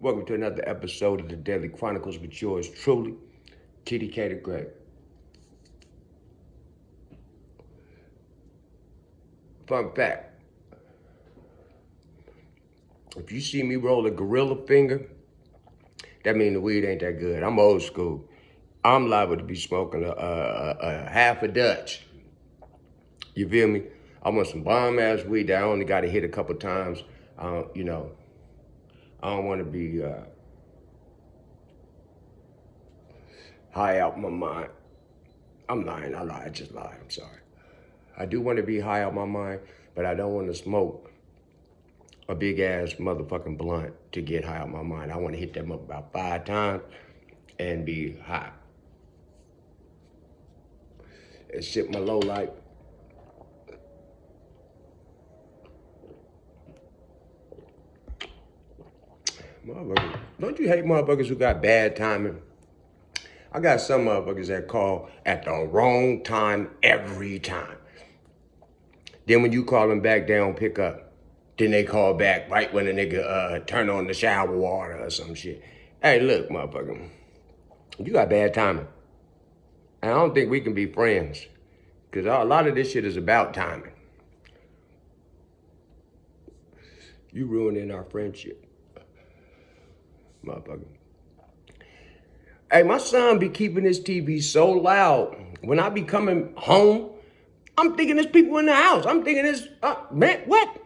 Welcome to another episode of the Daily Chronicles with yours truly, TDK the Great. Fun fact, if you see me roll a gorilla finger, that means the weed ain't that good. I'm old school. I'm liable to be smoking a half a Dutch. You feel me? I want some bomb ass weed that I only got to hit a couple times. I don't want to be high out my mind. I'm lying. I lied. I just lied. I'm sorry. I do want to be high out my mind, but I don't want to smoke a big ass motherfucking blunt to get high out my mind. I want to hit them up about 5 times and be high. And sip my low light. Motherfuckers, don't you hate motherfuckers who got bad timing? I got some motherfuckers that call at the wrong time every time. Then when you call them back, they don't pick up. Then they call back right when the nigga turn on the shower water or some shit. Hey, look, motherfucker, you got bad timing. And I don't think we can be friends. Because a lot of this shit is about timing. You ruining our friendship, motherfucker. Hey, my son be keeping his TV so loud. When I be coming home, I'm thinking there's people in the house. I'm thinking there's, man, what?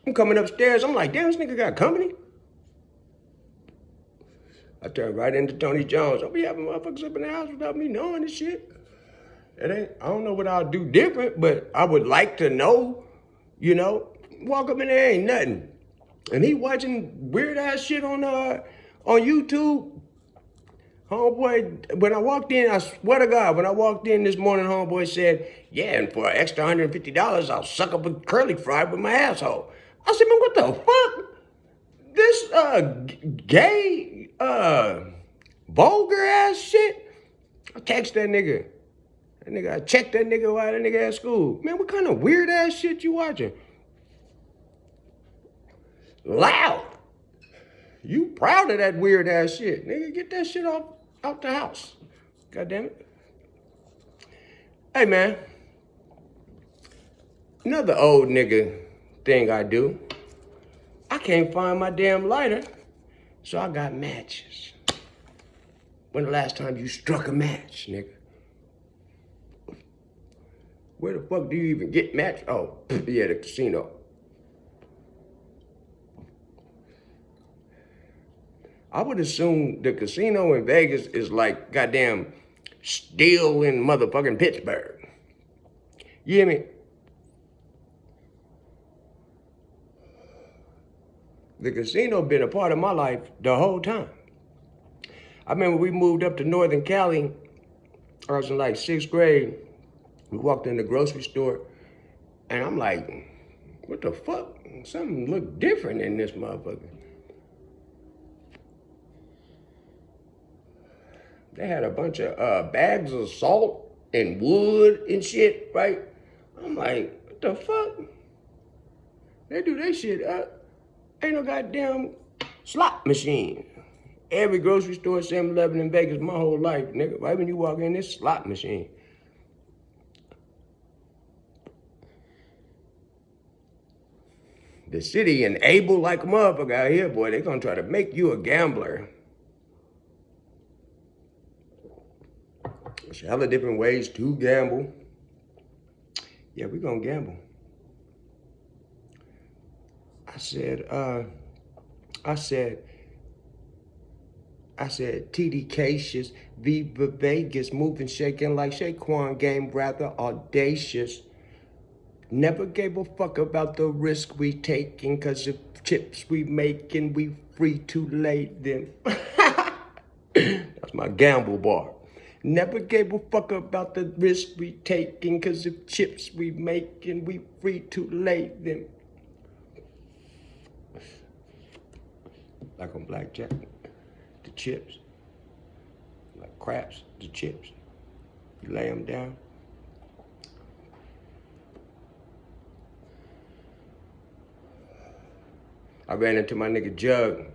I'm coming upstairs. I'm like, damn, this nigga got company. I turned right into Tony Jones. I'll be having motherfuckers up in the house without me knowing this shit. I don't know what I'll do different, but I would like to know, walk up in there, ain't nothing. And he watching weird ass shit on YouTube. Homeboy, when I walked in, I swear to God, when I walked in this morning, homeboy said, yeah, and for an extra $150, I'll suck up a curly fry with my asshole. I said, man, what the fuck? This gay, vulgar ass shit? I text that nigga. I checked that nigga while that nigga at school. Man, what kind of weird ass shit you watching? Loud. You proud of that weird ass shit. Nigga, get that shit out the house. God damn it. Hey, man. Another old nigga thing I do. I can't find my damn lighter, so I got matches. When the last time you struck a match, nigga? Where the fuck do you even get match? Oh, yeah, the casino. I would assume the casino in Vegas is like goddamn Steel in motherfucking Pittsburgh. You hear me? The casino been a part of my life the whole time. I remember we moved up to Northern Cali. I was in like 6th grade. We walked in the grocery store, and I'm like, what the fuck? Something looked different in this motherfucker. They had a bunch of bags of salt and wood and shit, right? I'm like, what the fuck? They do that shit up. Ain't no goddamn slot machine. Every grocery store, 7-Eleven in Vegas, my whole life, nigga. Right when you walk in, this slot machine. The city enable like a motherfucker out here, boy. They gonna try to make you a gambler. There's hella different ways to gamble. Yeah, we gonna gamble. I said, TDCacious, Viva Vegas, moving, shaking like Shaquan, game rather audacious. Never gave a fuck about the risk we taking, cause the chips we making, we free to lay them. That's my gamble bar. Never gave a fuck about the risk we taking, cause the chips we making, we free to lay them. Like on blackjack, the chips, like craps, the chips. You lay them down. I ran into my nigga Jug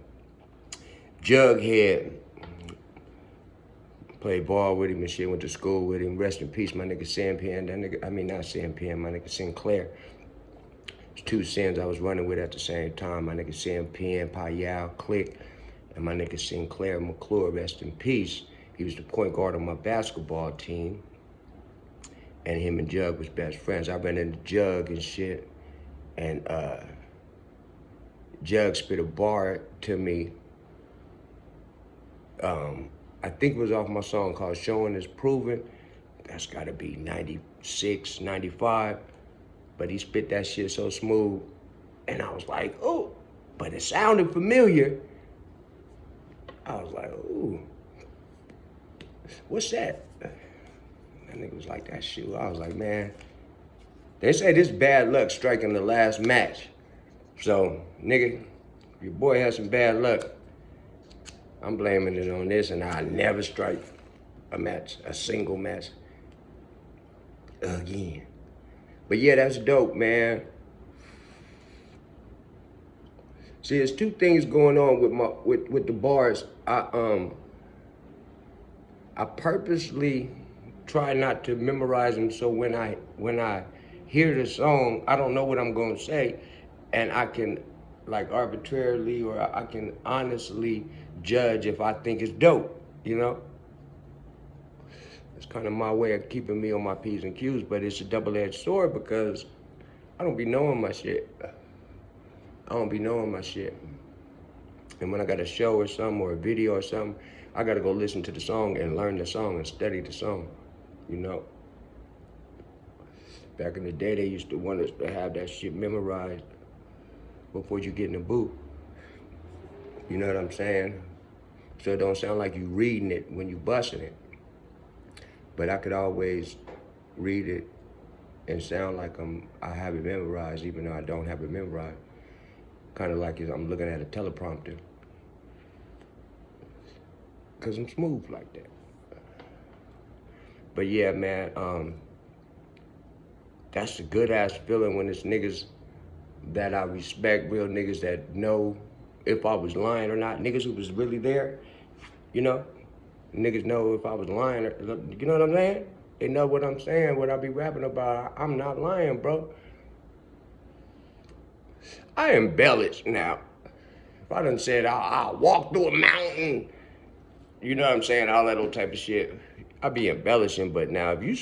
Jughead. Played ball with him and shit, went to school with him. Rest in peace, my nigga Sampan. That nigga, I mean not Sampan, my nigga Sinclair. It's two sins I was running with at the same time. My nigga Sampan, Payal, Click, and my nigga Sinclair McClure, rest in peace. He was the point guard on my basketball team. And him and Jug was best friends. I ran into Jug and shit. And Jug spit a bar to me. I think it was off my song called Showing is Proven. That's gotta be 96, 95. But he spit that shit so smooth. And I was like, oh, but it sounded familiar. I was like, ooh, what's that? That nigga was like, that shit. I was like, man, they say this bad luck striking the last match. So, nigga, your boy has some bad luck. I'm blaming it on this, and I'll never strike a match, a single match again. But yeah, that's dope, man. See, there's two things going on with the bars. I purposely try not to memorize them, so when I hear the song, I don't know what I'm gonna say, and I can like arbitrarily or I can honestly judge if I think it's dope, you know? It's kind of my way of keeping me on my P's and Q's, but it's a double-edged sword because I don't be knowing my shit. I don't be knowing my shit. And when I got a show or something or a video or something, I gotta go listen to the song and learn the song and study the song, you know? Back in the day, they used to want us to have that shit memorized before you get in the booth. You know what I'm saying? So it don't sound like you reading it when you busting it. But I could always read it and sound like I have it memorized even though I don't have it memorized. Kind of like I'm looking at a teleprompter. Cause I'm smooth like that. But yeah, man, that's a good ass feeling when it's niggas that I respect, real niggas that know if I was lying or not, niggas who was really there, you know? Niggas know if I was lying, you know what I'm saying? They know what I'm saying, what I be rapping about. I'm not lying, bro. I embellish now. If I done said I'll walk through a mountain, you know what I'm saying, all that old type of shit, I be embellishing, but now if you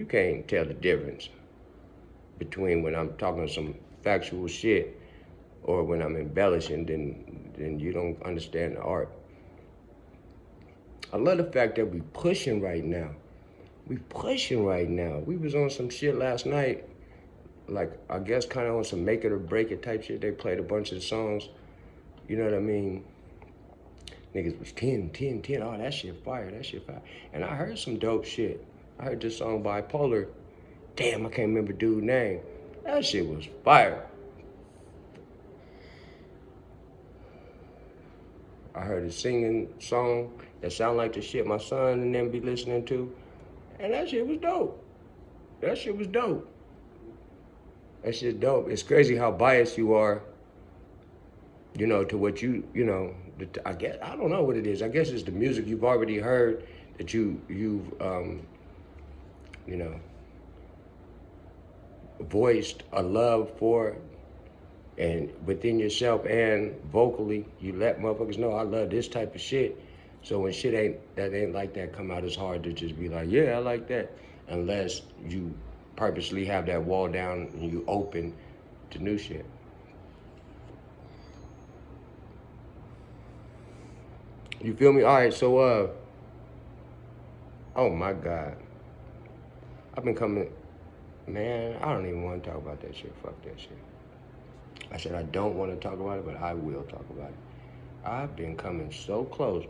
can't tell the difference between when I'm talking some factual shit or when I'm embellishing, then you don't understand the art. I love the fact that we pushing right now. We pushing right now. We was on some shit last night, like I guess kind of on some make it or break it type shit. They played a bunch of songs, you know what I mean? Niggas was 10, 10, 10, oh that shit fire, that shit fire. And I heard some dope shit. I heard this song Bipolar. Damn, I can't remember dude's name. That shit was fire. I heard a singing song that sound like the shit my son and them be listening to. And that shit was dope. That shit was dope. That shit dope. It's crazy how biased you are, you know, to what you know, I guess, I don't know what it is. I guess it's the music you've already heard that you've, you know, voiced a love for, and within yourself and vocally, you let motherfuckers know I love this type of shit. So when shit ain't like that come out, it's hard to just be like, yeah, I like that. Unless you purposely have that wall down and you open to new shit. You feel me? All right, so, oh my God. I've been coming, man, I don't even want to talk about that shit. Fuck that shit. I said I don't want to talk about it, but I will talk about it. I've been coming so close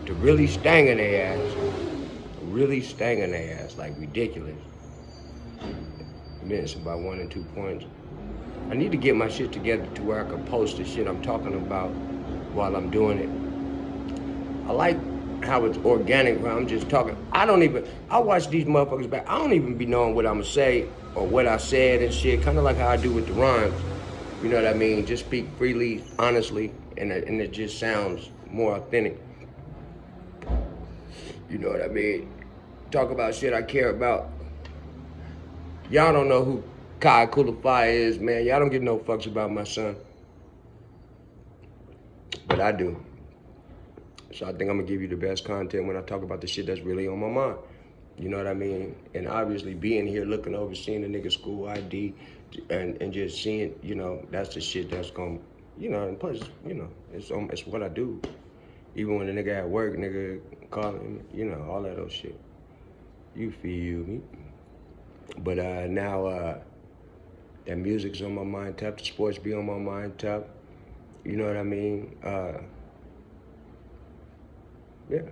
to really stanging their ass. Really stanging their ass, like ridiculous. Missing by 1 and 2 points. I need to get my shit together to where I can post the shit I'm talking about while I'm doing it. I like how it's organic, where I'm just talking. I watch these motherfuckers back. I don't even be knowing what I'm gonna say or what I said and shit, kind of like how I do with the rhymes. You know what I mean? Just speak freely, honestly, and it just sounds more authentic. You know what I mean? Talk about shit I care about. Y'all don't know who Faaaqqq is, man. Y'all don't give no fucks about my son. But I do. So I think I'm gonna give you the best content when I talk about the shit that's really on my mind. You know what I mean? And obviously being here, looking over, seeing the nigga school ID, and just seeing, you know, that's the shit that's gonna, you know, and plus, you know, it's what I do. Even when the nigga at work, nigga calling, you know, all that old shit. You feel me? But now that music's on my mind tap, the sports be on my mind tap. You know what I mean? Yeah.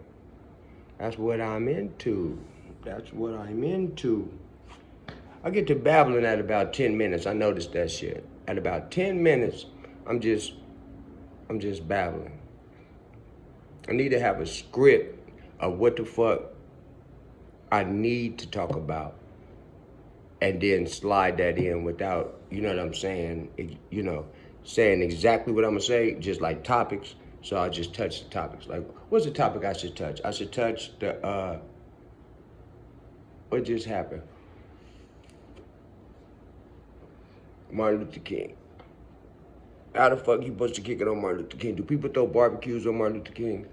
That's what I'm into. That's what I'm into. I get to babbling at about 10 minutes. I noticed that shit. At about 10 minutes, I'm just babbling. I need to have a script of what the fuck I need to talk about, and then slide that in without, you know what I'm saying, you know, saying exactly what I'm gonna say, just like topics. So I'll just touch the topics. Like, what's the topic I should touch? I should touch the, what just happened? Martin Luther King. How the fuck you supposed to kick it on Martin Luther King? Do people throw barbecues on Martin Luther King?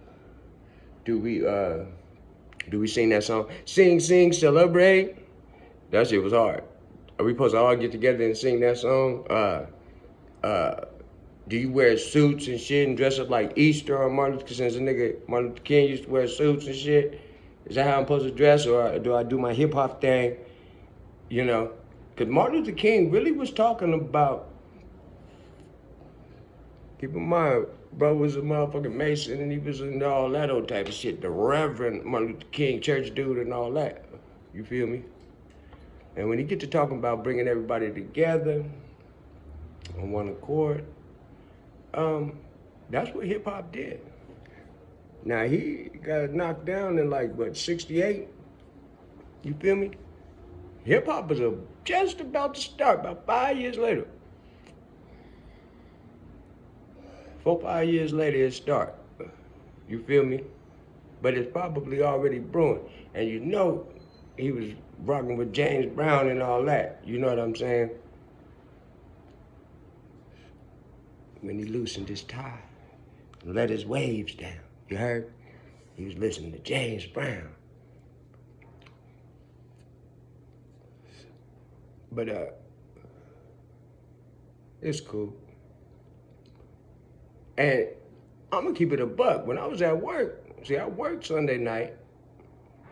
Do we sing that song? Sing, sing, celebrate. That shit was hard. Are we supposed to all get together and sing that song? Do you wear suits and shit and dress up like Easter on Martin Luther King? Since a nigga Martin Luther King used to wear suits and shit, is that how I'm supposed to dress, or do I do my hip hop thing? You know, because Martin Luther King really was talking about. Keep in mind, bro was a motherfucking Mason, and he was into all that old type of shit. The Reverend Martin Luther King, church dude, and all that. You feel me? And when he get to talking about bringing everybody together on one accord, that's what hip hop did. Now he got knocked down in like what, 68? You feel me? Hip hop was just about to start, about 5 years later. 4, 5 years later it start. You feel me? But it's probably already brewing. And you know he was rocking with James Brown and all that. You know what I'm saying? When he loosened his tie and let his waves down, you heard? He was listening to James Brown. But it's cool. And I'm gonna keep it a buck. When I was at work, see, I worked Sunday night,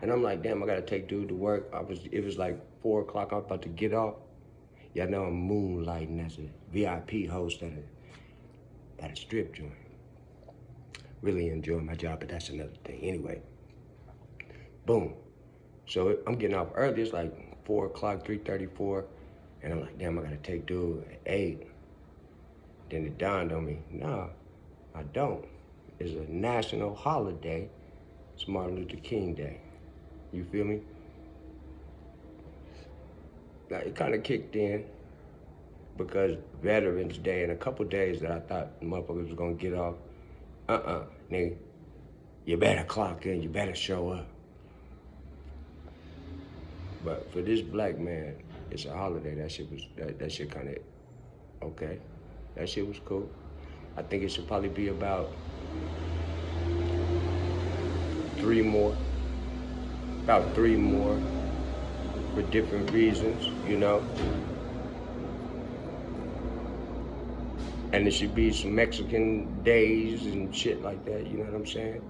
and I'm like, damn, I gotta take dude to work. It was like 4 o'clock. I'm about to get off. Y'all know I'm moonlighting as a VIP host at a strip joint. Really enjoy my job, but that's another thing. Anyway, boom. So I'm getting off early. It's like 4 o'clock, 3:34, and I'm like, damn, I gotta take dude at 8. Then it dawned on me, nah, I don't. It's a national holiday. It's Martin Luther King Day. You feel me? Now, it kind of kicked in because Veterans Day and a couple days that I thought motherfuckers was gonna get off. Nigga, you better clock in, you better show up. But for this black man, it's a holiday. That shit kind of, okay. That shit was cool. I think it should probably be about 3 more. About 3 more for different reasons, you know? And it should be some Mexican days and shit like that, you know what I'm saying?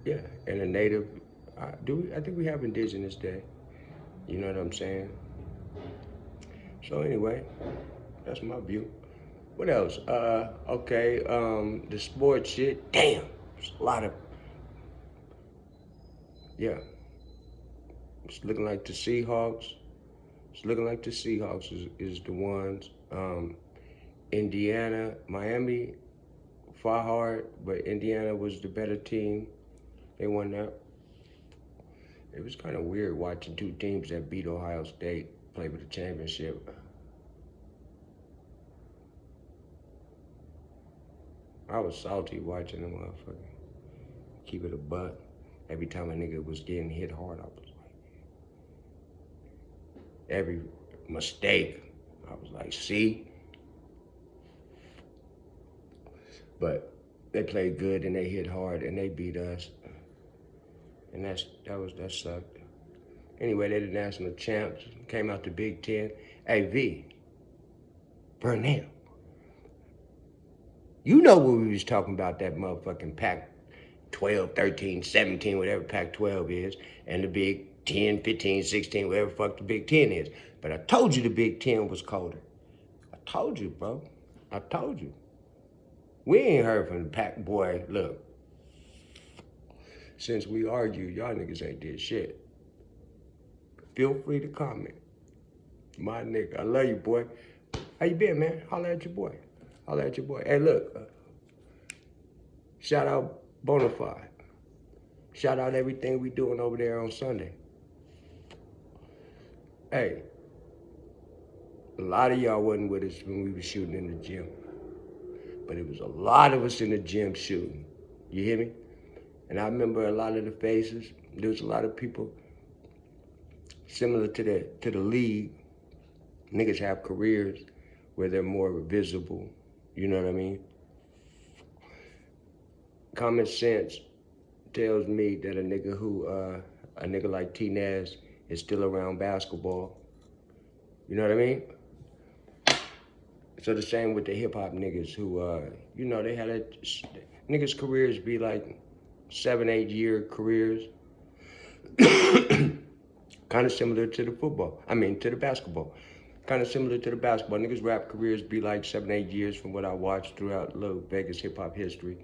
Yeah, and a native, I think we have Indigenous Day, you know what I'm saying? So anyway, that's my view. What else? Okay, the sports shit, damn, there's a lot of, yeah. It's looking like the Seahawks. It's looking like the Seahawks is the ones. Indiana, Miami fought hard, but Indiana was the better team. They won that. It was kind of weird watching 2 teams that beat Ohio State Played with the championship. I was salty watching them motherfucker. Keep it a buck. Every time a nigga was getting hit hard, I was like, every mistake, I was like, see? But they played good and they hit hard and they beat us. And that sucked. Anyway, they're the national champs. Came out the Big Ten. Hey, V, Burnell. You know what we was talking about, that motherfucking Pac 12, 13, 17, whatever Pac 12 is, and the Big 10, 15, 16, whatever the fuck the Big 10 is. But I told you the Big 10 was colder. I told you, bro. I told you. We ain't heard from the Pac, boy, look. Since we argued, y'all niggas ain't did shit. Feel free to comment. My nigga, I love you, boy. How you been, man? Holla at your boy. Holla at your boy. Hey, look. Shout out Bonafide. Shout out everything we doing over there on Sunday. Hey, a lot of y'all wasn't with us when we was shooting in the gym. But it was a lot of us in the gym shooting. You hear me? And I remember a lot of the faces. There was a lot of people similar to the league. Niggas have careers where they're more visible. You know what I mean? Common sense tells me that a nigga like T-Naz is still around basketball. You know what I mean? So the same with the hip hop niggas who, you know, they had niggas' careers be like 7-8 year careers. Kind of similar to the to the basketball. Kind of similar to the basketball. Niggas' rap careers be like 7-8 years from what I watched throughout little Vegas hip hop history.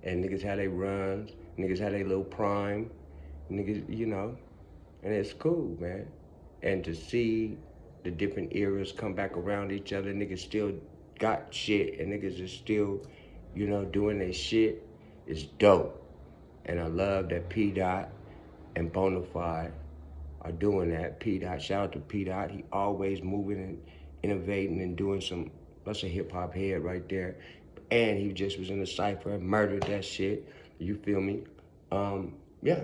And niggas had their runs, niggas had their little prime, niggas, you know, and it's cool, man. And to see the different eras come back around each other, niggas still got shit, and niggas is still, you know, doing their shit, is dope. And I love that P. Dot and Bonafide are doing that. P. Dot, shout out to P. Dot. He always moving and innovating and doing some, that's a hip hop head right there. And he just was in the cypher and murdered that shit. You feel me? Yeah,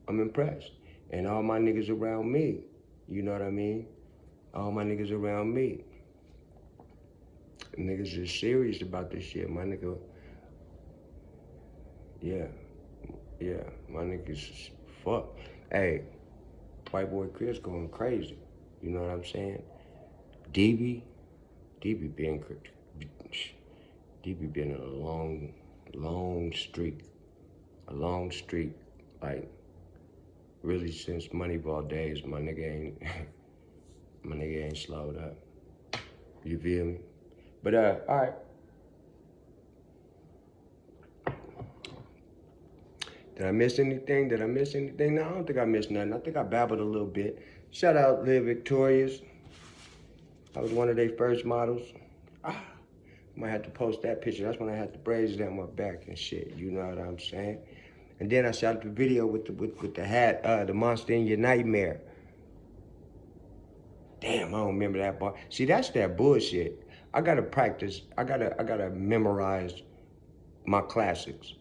I'm impressed. And all my niggas around me, you know what I mean? All my niggas around me. Niggas is serious about this shit, my nigga. Yeah, my niggas, fuck. Hey, white boy Chris going crazy. You know what I'm saying? DB been on a long streak. Like, really since Moneyball days, my nigga ain't slowed up. You feel me? But, all right. Did I miss anything? No, I don't think I missed nothing. I think I babbled a little bit. Shout out Live Victorious. I was one of their first models. Might have to post that picture. That's when I had the braids down my back and shit. You know what I'm saying? And then I shot the video with the hat, the monster in your nightmare. Damn, I don't remember that part. See, that's that bullshit. I gotta practice. I gotta memorize my classics.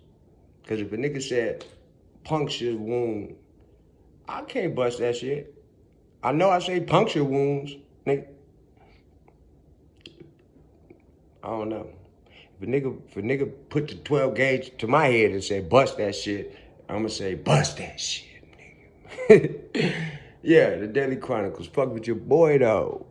Cause if a nigga said puncture wound, I can't bust that shit. I know I say puncture wounds, nigga. I don't know. If a nigga put the 12 gauge to my head and say bust that shit, I'ma say bust that shit, nigga. Yeah, the Daily Chronicles. Fuck with your boy though.